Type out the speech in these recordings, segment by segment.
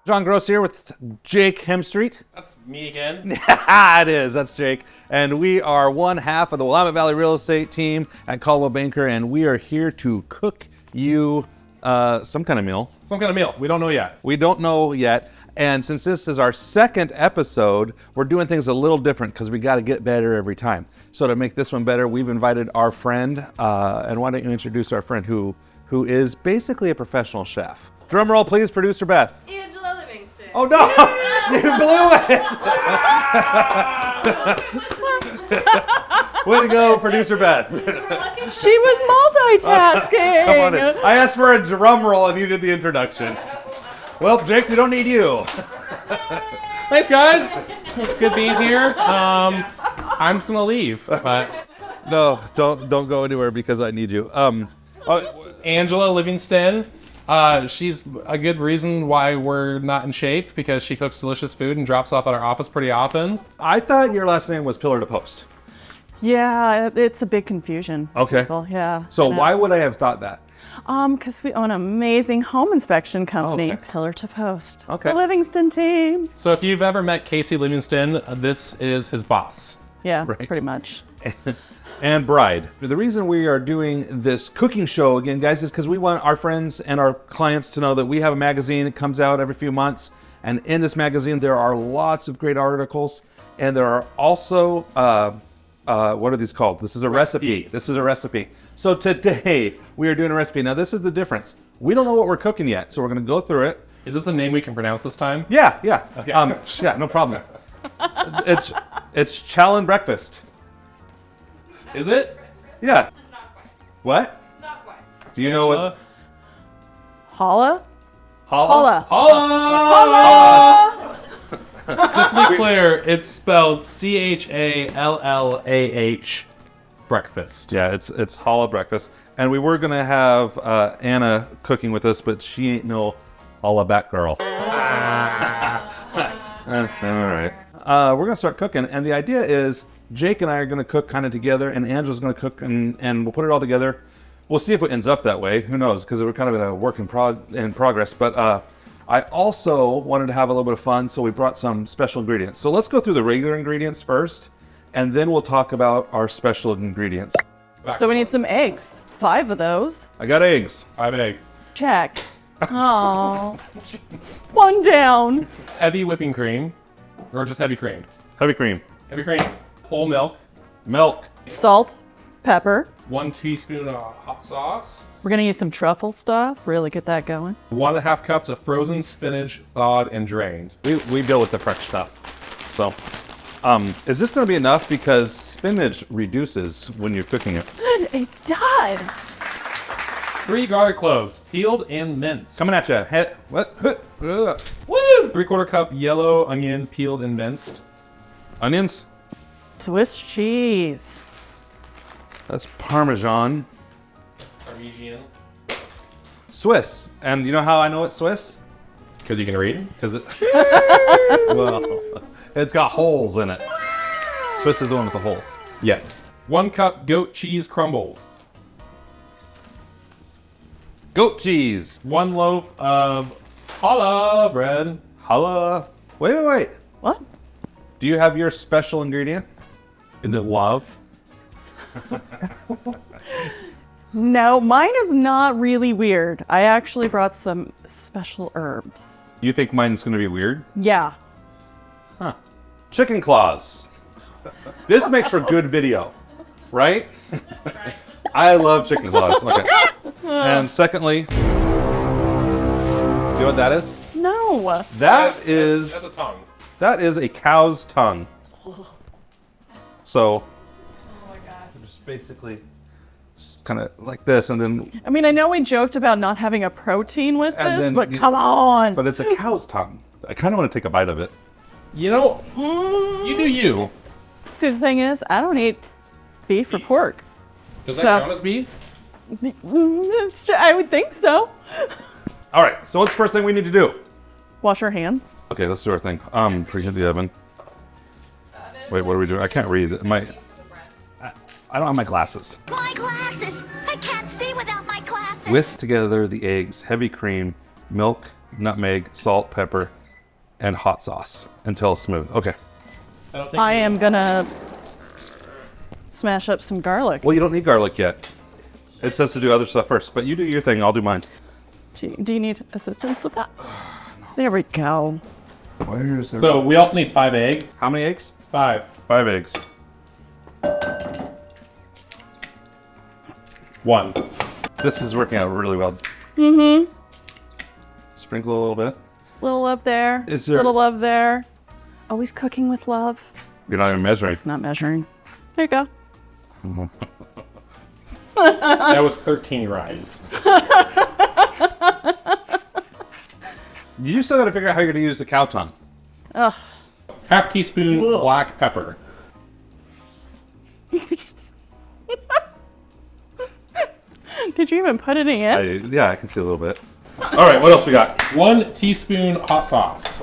John Gross here with Jake Hemstreet. That's me again. It is. That's Jake. And we are one half of the Willamette Valley real estate team at Caldwell Banker, and we are here to cook you some kind of meal. Some kind of meal. We don't know yet. We don't know yet. And since this is our second episode, we're doing things a little different because we got to get better every time. So to make this one better, we've invited our friend, and why don't you introduce our friend who is basically a professional chef. Drum roll, please, producer Beth. Angela Livingston. Oh no! You blew it! Way to go, producer Beth. She was multitasking. Come on in. I asked for a drum roll and you did the introduction. Well, Jake, we don't need you. Thanks, guys. It's good being here. I'm just gonna leave, but No, don't go anywhere because I need you. Angela Livingston. She's a good reason why we're not in shape because she cooks delicious food and drops off at our office pretty often. I thought your last name was Pillar to Post. Yeah, it's a big confusion. Okay. People, yeah. So why would I have thought that? Because we own an amazing home inspection company, Okay. Pillar to Post. Okay. The Livingston team. So if you've ever met Casey Livingston, this is his boss. Yeah, Right. pretty much. And bride. The reason we are doing this cooking show again, guys, is because we want our friends and our clients to know that we have a magazine that comes out every few months. And in this magazine, there are lots of great articles. And there are also, what are these called? This is a recipe. This is a recipe. So today, we are doing a recipe. Now, this is the difference. We don't know what we're cooking yet, so we're going to go through it. Is this a name we can pronounce this time? Yeah. Okay. Yeah, no problem. It's Challah Breakfast. Is it? Yeah. Not quite. What? Not quite. Do you know what? Holla? Holla? Holla! Just to be clear, it's spelled Challah breakfast. Yeah, it's Challah Breakfast. And we were going to have Anna cooking with us, but she ain't no Challah back girl. All right. We're going to start cooking, and the idea is Jake and I are going to cook kind of together, and Angela's going to cook, and we'll put it all together. We'll see if it ends up that way. Who knows? Because we're kind of in a work in progress. But I also wanted to have a little bit of fun, so we brought some special ingredients. So let's go through the regular ingredients first, and then we'll talk about our special ingredients. So we need some eggs. 5 of those. I got eggs. 5 eggs. Check. Oh. 1 down. Heavy whipping cream. Or just heavy cream. Heavy cream. Heavy cream. Whole milk. Milk. Salt. Pepper. 1 teaspoon of hot sauce. We're going to use some truffle stuff. Really get that going. 1.5 cups of frozen spinach, thawed and drained. We deal with the fresh stuff. So, is this going to be enough? Because spinach reduces when you're cooking it. It does. 3 garlic cloves, peeled and minced. Coming at you. What? Woo! 3/4 cup yellow onion, peeled and minced. Onions. Swiss cheese. That's Parmesan. Parmesan. Swiss. And you know how I know it's Swiss? Because you can read. Because well, it's got holes in it. Swiss is the one with the holes. Yes. 1 cup goat cheese crumbled. Goat cheese. 1 loaf of challah bread. Challah. Wait. What? Do you have your special ingredient? Is it love? No, mine is not really weird. I actually brought some special herbs. Do you think mine's going to be weird? Yeah. Huh. Chicken claws. This makes for good video, right? I love chicken claws. Okay. And secondly, you know what that is? No. That's a tongue. That is a cow's tongue. So, just basically kind of like this, and then. I mean, I know we joked about not having a protein with And this, then but you- come on. But it's a cow's tongue. I kind of want to take a bite of it. You know, you do you. See, the thing is, I don't eat beef or pork. Does that So- count as beef? I would think so. All right. So what's the first thing we need to do? Wash our hands. Okay, let's do our thing. Preheat the oven. Wait, what are we doing? I can't read. I don't have my glasses. My glasses! I can't see without my glasses! Whisk together the eggs, heavy cream, milk, nutmeg, salt, pepper, and hot sauce until it's smooth. Okay. I am gonna smash up some garlic. Well, you don't need garlic yet. It says to do other stuff first, but you do your thing. I'll do mine. Do you need assistance with that? There we go. Where is there? So we also need 5 eggs. How many eggs? 5. 5 eggs. 1. This is working out really well. Mm-hmm. Sprinkle a little bit. Little love there. Is there- Little love there. Always cooking with love. You're not even measuring. Not measuring. There you go. That was 13 rinds. You still got to figure out how you're going to use the cow tongue. Ugh. Half teaspoon black pepper. Did you even put any in? Yeah, I can see a little bit. All right, what else we got? 1 teaspoon hot sauce.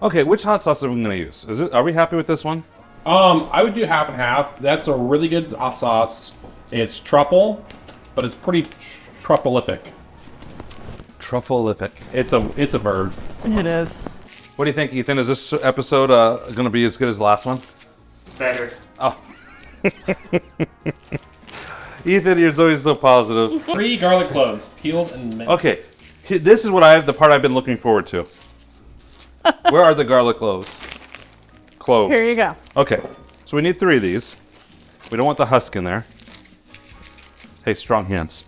Okay, which hot sauce are we going to use? Are we happy with this one? I would do half and half. That's a really good hot sauce. It's truffle, but it's pretty truffleific. Truffleific. It's a verb. It is. What do you think, Ethan? Is this episode going to be as good as the last one? Better. Oh. Ethan, you're always so positive. 3 garlic cloves, peeled and minced. Okay, this is the part I've been looking forward to. Where are the garlic cloves? Cloves. Here you go. Okay, so we need 3 of these. We don't want the husk in there. Hey, strong hands.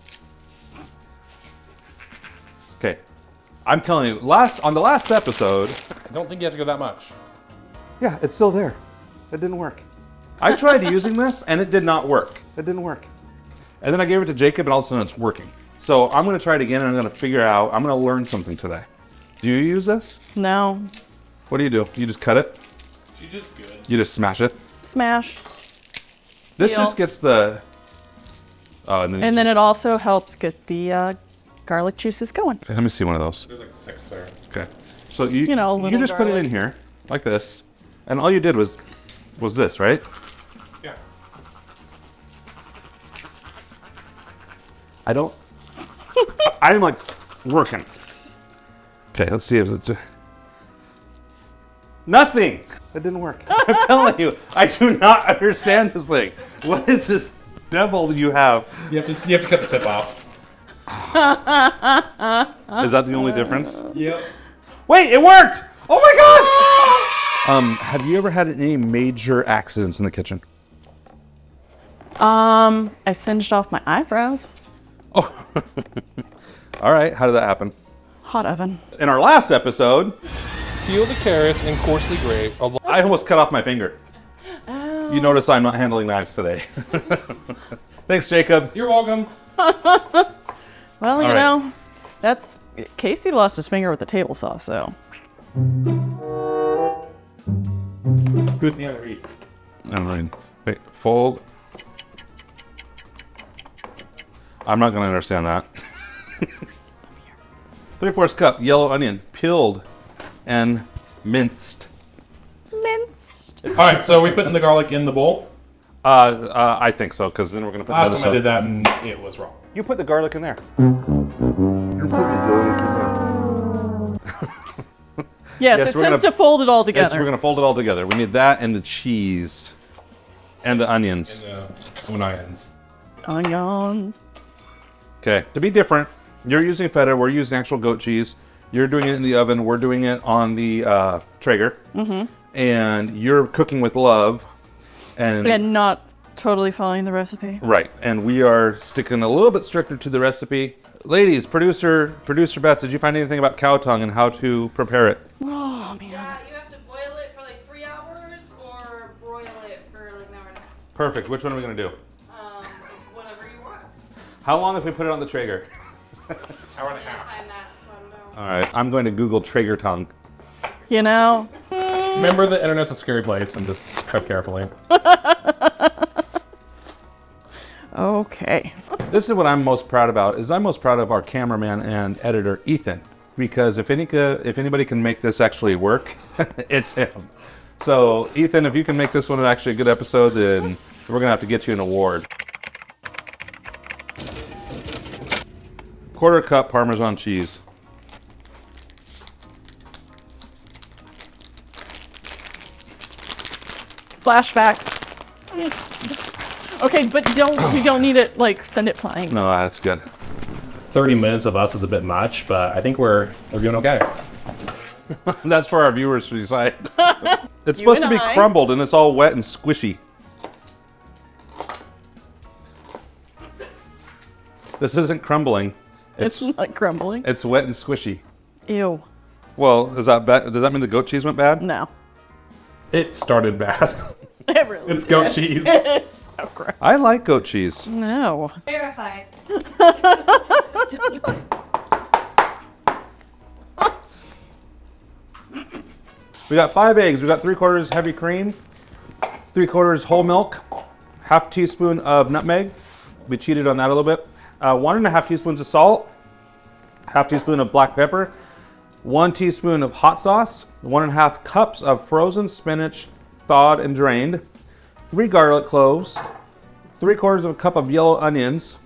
Okay, I'm telling you, on the last episode. I don't think you have to go that much. Yeah, it's still there. It didn't work. I tried using this and it did not work. It didn't work. And then I gave it to Jacob and all of a sudden it's working. So I'm going to try it again and I'm going to figure out, I'm going to learn something today. Do you use this? No. What do? You just cut it? She's just good. You just smash it? Smash. This Peel. just gets the... Oh, And then it also helps get the garlic juices going. Okay, let me see one of those. There's like 6 there. Okay. So you little just put it in garlic. here, like this. And all you did was this, right? Yeah. I'm like working. Okay, let's see if it's... Nothing! It didn't work. I'm telling you, I do not understand this thing. What is this devil you have? You have to cut the tip off. Is that the only difference? Yep. Wait, it worked! Oh my gosh! Have you ever had any major accidents in the kitchen? I singed off my eyebrows. Oh. All right, how did that happen? Hot oven. In our last episode, Peel the carrots and coarsely grate. I almost cut off my finger. Oh. You notice I'm not handling knives today. Thanks, Jacob. You're welcome. Well, you right. know, that's... Casey lost his finger with the table saw, so... Who's the other eat? I mean, wait, fold. I'm not going to understand that. 3/4 cup yellow onion, peeled and minced. Minced. All right, so we putting the garlic in the bowl. I think so, because then we're going to put Last another time I did stuff. that and it was wrong. You put the garlic in there. Yes, Yes, it we're says gonna- to fold it all We're together. going to fold it all together. We need that and the cheese and the onions. Onions. Onions. Okay, to be different, you're using feta, we're using actual goat cheese. You're doing it in the oven, we're doing it on the Traeger. Mm-hmm. And you're cooking with love. And not totally following the recipe. Right, and we are sticking a little bit stricter to the recipe. Ladies, producer Beth, did you find anything about cow tongue and how to prepare it? Oh, man. Yeah, you have to boil it for like 3 hours or broil it for like an hour and a half. Perfect, which one are we going to do? Whatever you want. How long if we put it on the Traeger? Hour and a half. Find that, so I don't know. All right, I'm going to Google Traeger tongue. You know, Remember, the internet's a scary place, and just tread carefully. okay. This is what I'm most proud about, is I'm most proud of our cameraman and editor, Ethan. Because if anybody can make this actually work, it's him. So, Ethan, if you can make this one actually a good episode, then we're going to have to get you an award. 1/4 cup Parmesan cheese. Flashbacks. Okay, but we don't need it, like, send it flying. No, that's good. 30 minutes of us is a bit much, but I think we're doing okay. That's for our viewers to decide. It's You supposed to and be I. crumbled and it's all wet and squishy. This isn't crumbling. It's not crumbling. It's wet and squishy. Ew. Well, is that bad? Does that mean the goat cheese went bad? No. It started bad. It really It's goat did. cheese. It's so gross. I like goat cheese. No. Verified. We got 5 eggs. We got 3/4 heavy cream, 3/4 whole milk, half teaspoon of nutmeg. We cheated on that a little bit. 1.5 teaspoons of salt, half teaspoon of black pepper, 1 teaspoon of hot sauce, 1.5 cups of frozen spinach, thawed and drained, 3 garlic cloves, 3/4 cup of yellow onions,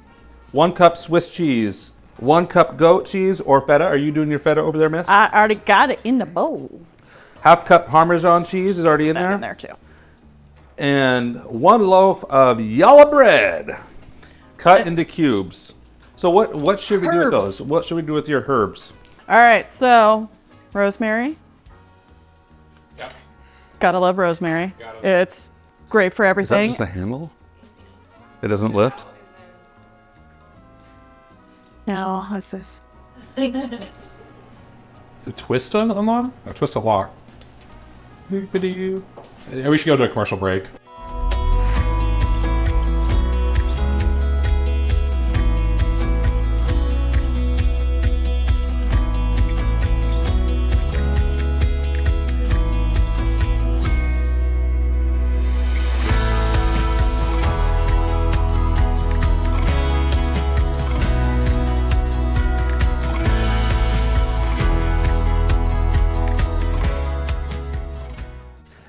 1 cup Swiss cheese, 1 cup goat cheese or feta. Are you doing your feta over there, miss? I already got it in the bowl. Half cup Parmesan cheese is already in That there. in there too. And 1 loaf of challah bread cut into cubes. So what should we do with Herbs. those? What should we do with your herbs? All right, so rosemary. Yep. Gotta love rosemary. It's great for Is that everything. just a handle? It doesn't lift? No, what's this? Is it twist on lock? Or twist a lock? Yeah, we should go to a commercial break.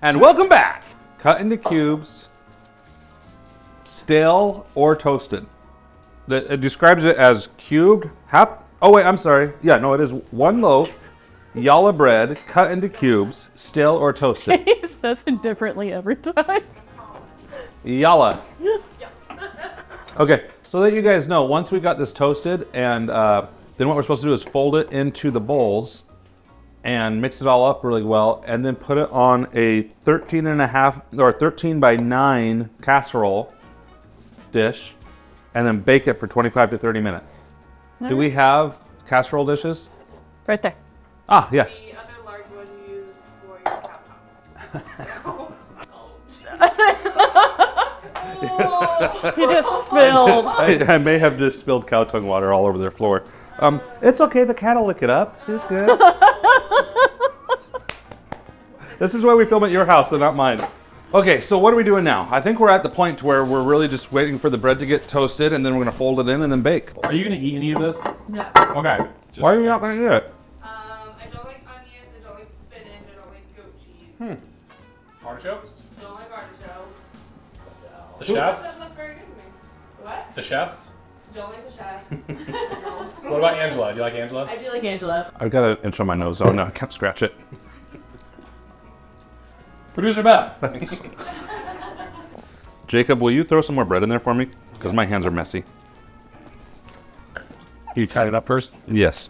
And welcome back. Cut into cubes, stale or toasted. It describes it as cubed, half. Oh wait, I'm sorry. Yeah, no, it is 1 loaf, challah bread cut into cubes, stale or toasted. He says it differently every time. Challah. Okay, so that you guys know, once we got this toasted, and then what we're supposed to do is fold it into the bowls and mix it all up really well, and then put it on a 13.5 or 13 by 9 casserole dish, and then bake it for 25 to 30 minutes. Do we have casserole dishes? Right there. Ah, yes. The other large one you use for your cow top. He just spilled. I may have just spilled cow tongue water all over their floor. It's okay, the cat will lick it up. It's good. This is why we film at your house and not mine. Okay, so what are we doing now? I think we're at the point where we're really just waiting for the bread to get toasted, and then we're gonna fold it in and then bake. Are you gonna eat any of this? No. Okay. Why are you not gonna do it? I don't like onions, I don't like spinach, I don't like goat cheese. Artichokes? Don't like artichokes. The chefs? Doesn't look very good to me. What? The chefs? Don't like the chefs. What about Angela? Do you like Angela? I do like Angela. I've got an inch on my nose. Oh no, I can't scratch it. Producer Beth. Jacob, will you throw some more bread in there for me? Because my hands are messy. You tied it up first? Yes.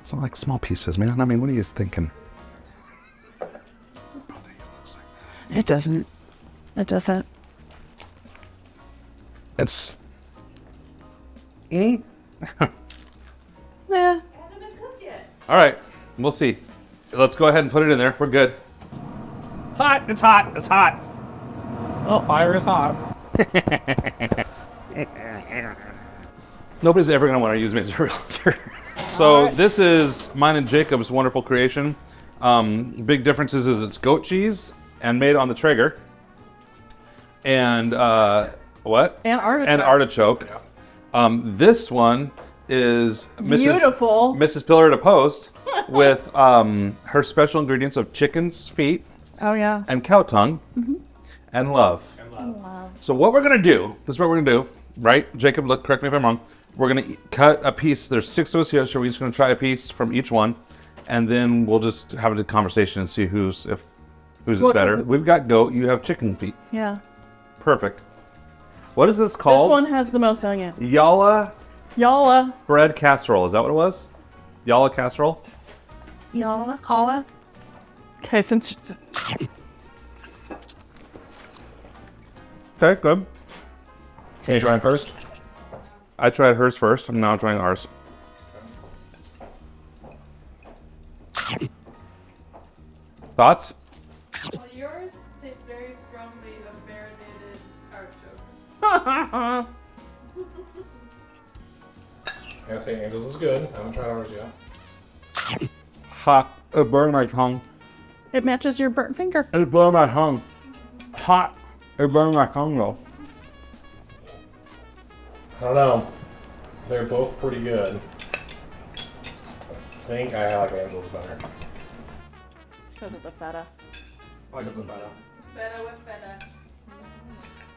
It's not like small pieces, man. I mean, what are you thinking? It doesn't. It doesn't. It's. Yeah. It hasn't been cooked yet. All right, we'll see. Let's go ahead and put it in there. We're good. Hot! It's hot! It's hot! Oh, fire is hot. Nobody's ever gonna want to use me as a realtor. So this is mine and Jacob's wonderful creation. Big differences is it's goat cheese and made on the Traeger. And what? And artichokes. And artichoke. This one is Beautiful. Mrs. Pillar to post with her special ingredients of chicken's feet Oh yeah. and cow tongue and love. So what we're gonna do, this is what we're gonna do, right? Jacob, look, correct me if I'm wrong. We're gonna cut a piece. There's 6 of us here, so we're just gonna try a piece from each one, and then we'll just have a conversation and see who's if Who's Well, better? 'cause- We've got goat. You have chicken feet. Yeah. Perfect. What is this This called? one has the most onion. Challah Y'all, bread casserole. Is that what it was? Challah casserole? Challah. Okay, since Okay, good. Can you try it first? I tried hers first. I'm now trying ours. Thoughts? Well, yours tastes very strongly of marinated artichoke. I'd say Angel's is good. I haven't tried ours yet. Hot. It burned my tongue. it matches your burnt finger. It burned my tongue. Hot. It burned my tongue though. I don't know. They're both pretty good. I think I like Angel's better. It's because of the feta. I like it better. Feta with feta.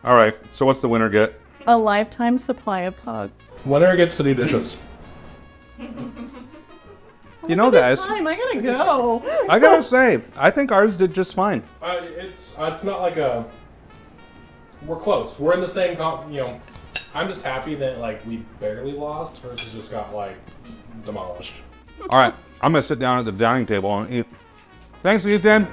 All right. So what's the winner get? A lifetime supply of hugs. Winner gets to do dishes. You know, guys, Time, I gotta go. I gotta say, I think ours did just fine. It's not like a. We're close. We're in the same. I'm just happy that like we barely lost versus just got like demolished. All right. I'm gonna sit down at the dining table and eat. Thanks, Ethan.